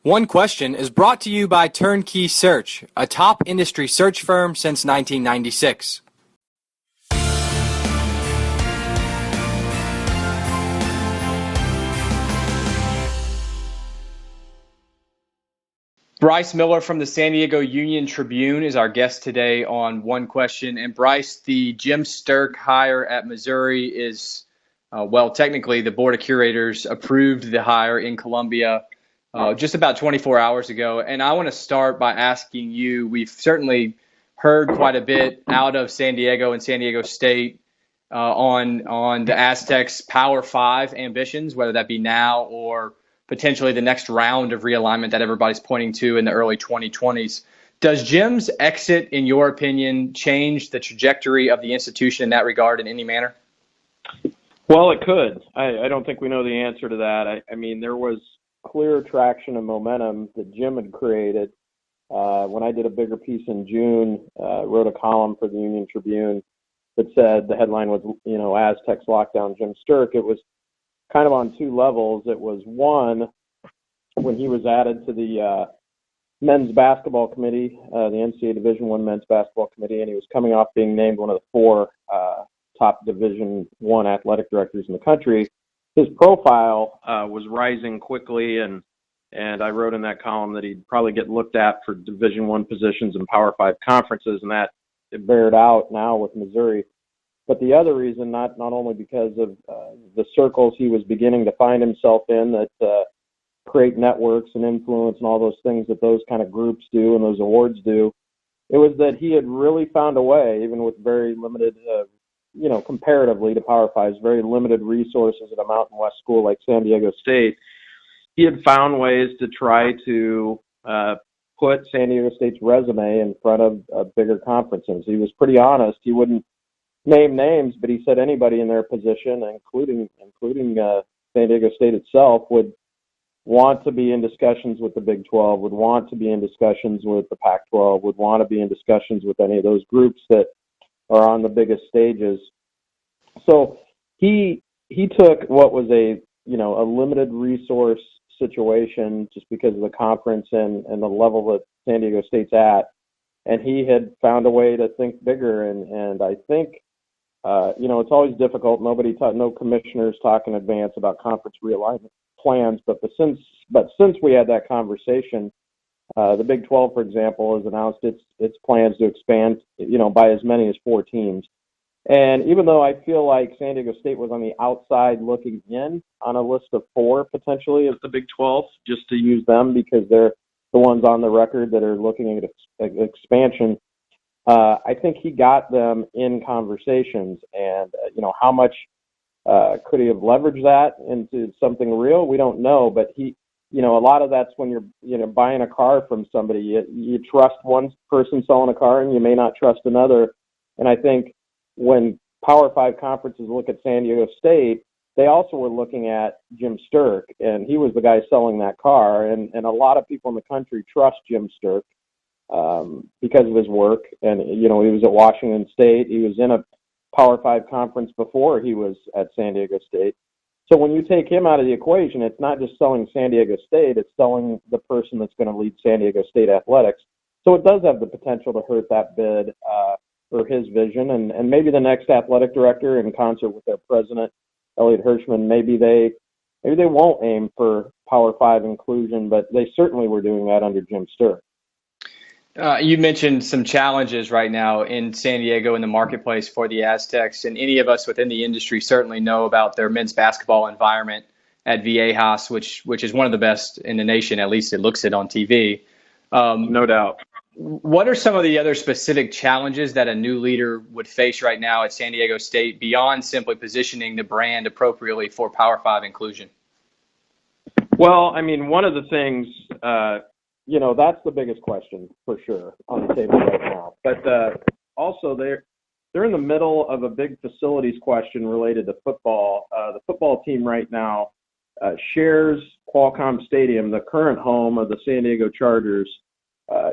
One Question is brought to you by Turnkey Search, a top industry search firm since 1996. Bryce Miller from the San Diego Union Tribune is our guest today on One Question. And Bryce, the Jim Sterk hire at Missouri is, technically the Board of Curators approved the hire in Columbia just about 24 hours ago. And I want to start by asking you, we've certainly heard quite a bit out of San Diego and San Diego State on the Aztecs' Power 5 ambitions, whether that be now or potentially the next round of realignment that everybody's pointing to in the early 2020s. Does Jim's exit, in your opinion, change the trajectory of the institution in that regard in any manner? Well, it could. I don't think we know the answer to that. I mean, there was clear traction and momentum that Jim had created. When I did a bigger piece in June, wrote a column for the Union Tribune that said the headline was, Aztecs lockdown Jim Sterk. It was kind of on two levels. It was one, when he was added to the men's basketball committee, the NCAA Division I men's basketball committee, and he was coming off being named one of the four top Division I athletic directors in the country. His profile was rising quickly, and I wrote in that column that he'd probably get looked at for Division I positions in Power 5 conferences, and that it bared out now with Missouri. But the other reason, not only because of the circles he was beginning to find himself in that create networks and influence and all those things that those kind of groups do and those awards do, it was that he had really found a way, even with very limited comparatively to Power 5s, very limited resources at a Mountain West school like San Diego State, he had found ways to try to put San Diego State's resume in front of bigger conferences. He was pretty honest. He wouldn't name names, but he said anybody in their position, including San Diego State itself, would want to be in discussions with the Big 12, would want to be in discussions with the Pac-12, would want to be in discussions with any of those groups that are on the biggest stages. So he took what was a limited resource situation just because of the conference and the level that San Diego State's at, and he had found a way to think bigger. And I think it's always difficult. No commissioners talk in advance about conference realignment plans, but since we had that conversation, the Big 12, for example, has announced its plans to expand, by as many as 4 teams. And even though I feel like San Diego State was on the outside looking in on a list of 4 potentially as the Big 12, just to use them because they're the ones on the record that are looking at expansion, I think he got them in conversations. And, how much could he have leveraged that into something real? We don't know, but a lot of that's when you're buying a car from somebody. You trust one person selling a car and you may not trust another. And I think when Power 5 conferences look at San Diego State, they also were looking at Jim Sterk, and he was the guy selling that car. And a lot of people in the country trust Jim Sterk because of his work. And, he was at Washington State. He was in a Power 5 conference before he was at San Diego State. So when you take him out of the equation, it's not just selling San Diego State, it's selling the person that's going to lead San Diego State athletics. So it does have the potential to hurt that bid for his vision. And maybe the next athletic director, in concert with their president, Elliot Hirschman, maybe they won't aim for Power 5 inclusion, but they certainly were doing that under Jim Sterk. You mentioned some challenges right now in San Diego in the marketplace for the Aztecs, and any of us within the industry certainly know about their men's basketball environment at Viejas, which is one of the best in the nation. At least it looks it on TV. No doubt. What are some of the other specific challenges that a new leader would face right now at San Diego State beyond simply positioning the brand appropriately for Power 5 inclusion? Well, I mean, one of the things, that's the biggest question for sure on the table right now. But also they're in the middle of a big facilities question related to football. The football team right now shares Qualcomm Stadium, the current home of the San Diego Chargers,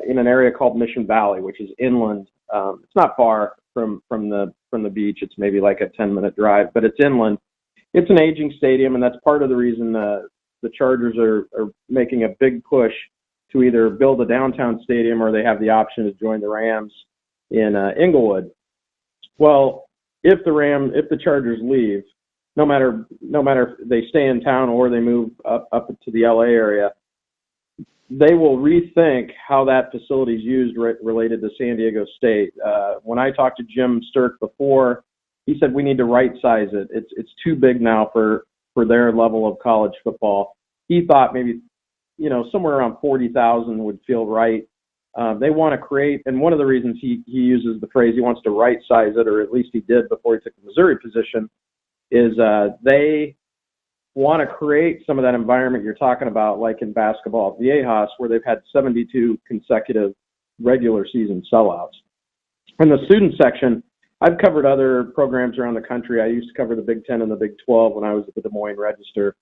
in an area called Mission Valley, which is inland. It's not far from the beach. It's maybe like a 10-minute drive, but it's inland. It's an aging stadium, and that's part of the reason the Chargers are making a big push to either build a downtown stadium or they have the option to join the Rams in Inglewood. Well, if the Chargers leave, no matter if they stay in town or they move up to the LA area, they will rethink how that facility is used related to San Diego State. When I talked to Jim Sterk before, he said we need to right size it. It's too big now for their level of college football. He thought maybe somewhere around 40,000 would feel right. They want to create, and one of the reasons he uses the phrase he wants to right size it, or at least he did before he took the Missouri position, is they want to create some of that environment you're talking about, like in basketball at Viejas, where they've had 72 consecutive regular season sellouts. In the student section, I've covered other programs around the country. I used to cover the Big Ten and the Big 12 when I was at the Des Moines Register.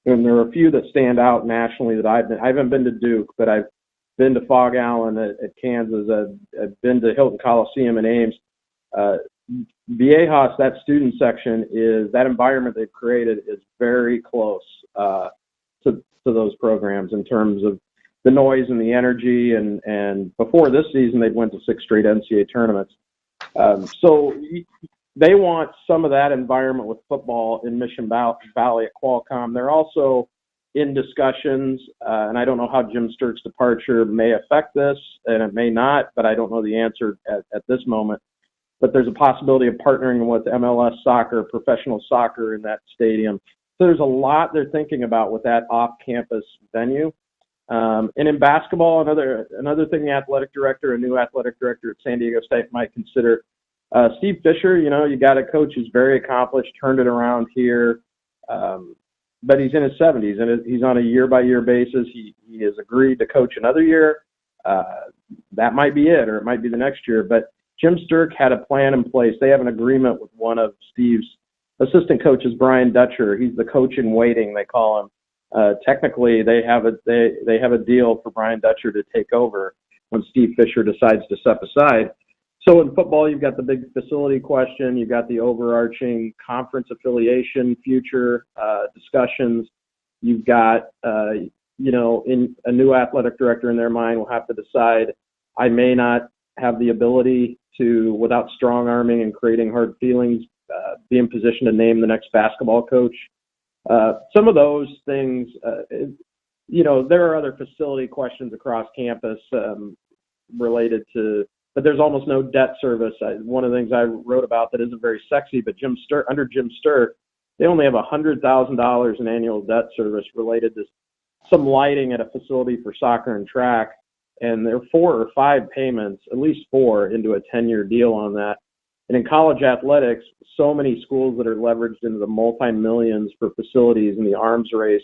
And there are a few that stand out nationally that I haven't been to Duke, but I've been to Fog Allen at Kansas. I've been to Hilton Coliseum in Ames. Viejas, that student section, is that environment they've created is very close to those programs in terms of the noise and the energy. And before this season, they'd went to 6 straight NCAA tournaments. So they want some of that environment with football in Mission Valley at Qualcomm. They're also in discussions, and I don't know how Jim Sterk's departure may affect this, and it may not, but I don't know the answer at this moment. But there's a possibility of partnering with MLS soccer, professional soccer in that stadium. So there's a lot they're thinking about with that off-campus venue. And in basketball, another thing the a new athletic director at San Diego State might consider, Steve Fisher, you got a coach who's very accomplished, turned it around here, but he's in his 70s, and he's on a year-by-year basis. He has agreed to coach another year. That might be it, or it might be the next year. But Jim Sterk had a plan in place. They have an agreement with one of Steve's assistant coaches, Brian Dutcher. He's the coach in waiting, they call him. Technically, they have a deal for Brian Dutcher to take over when Steve Fisher decides to step aside. So in football, you've got the big facility question. You've got the overarching conference affiliation future discussions. You've got, in a new athletic director in their mind will have to decide, I may not have the ability to, without strong arming and creating hard feelings, be in position to name the next basketball coach. Some of those things, there are other facility questions across campus related to, but there's almost no debt service. One of the things I wrote about that isn't very sexy, but under Jim Sterk, they only have $100,000 in annual debt service related to some lighting at a facility for soccer and track. And there are 4 or 5 payments, at least 4, into a 10-year deal on that. And in college athletics, so many schools that are leveraged into the multi-millions for facilities in the arms race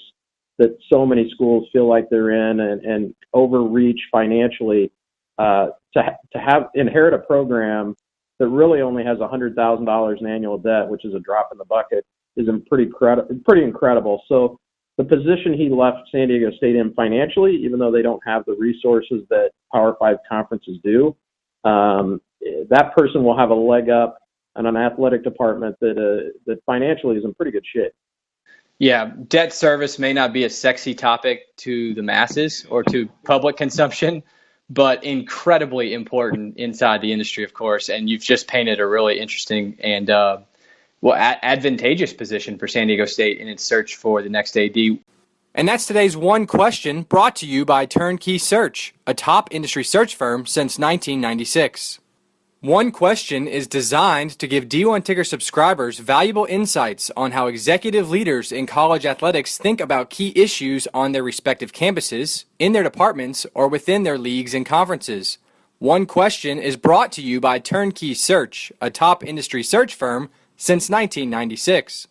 that so many schools feel like they're in and overreach financially. To inherit a program that really only has $100,000 in annual debt, which is a drop in the bucket, is pretty incredible. So the position he left San Diego State in financially, even though they don't have the resources that Power 5 conferences do, that person will have a leg up on an athletic department that financially is in pretty good shape. Yeah, debt service may not be a sexy topic to the masses or to public consumption, but incredibly important inside the industry, of course. And you've just painted a really interesting and advantageous position for San Diego State in its search for the next AD. And that's today's One Question, brought to you by Turnkey Search, a top industry search firm since 1996. One Question is designed to give D1 Ticker subscribers valuable insights on how executive leaders in college athletics think about key issues on their respective campuses, in their departments, or within their leagues and conferences. One Question is brought to you by Turnkey Search, a top industry search firm since 1996.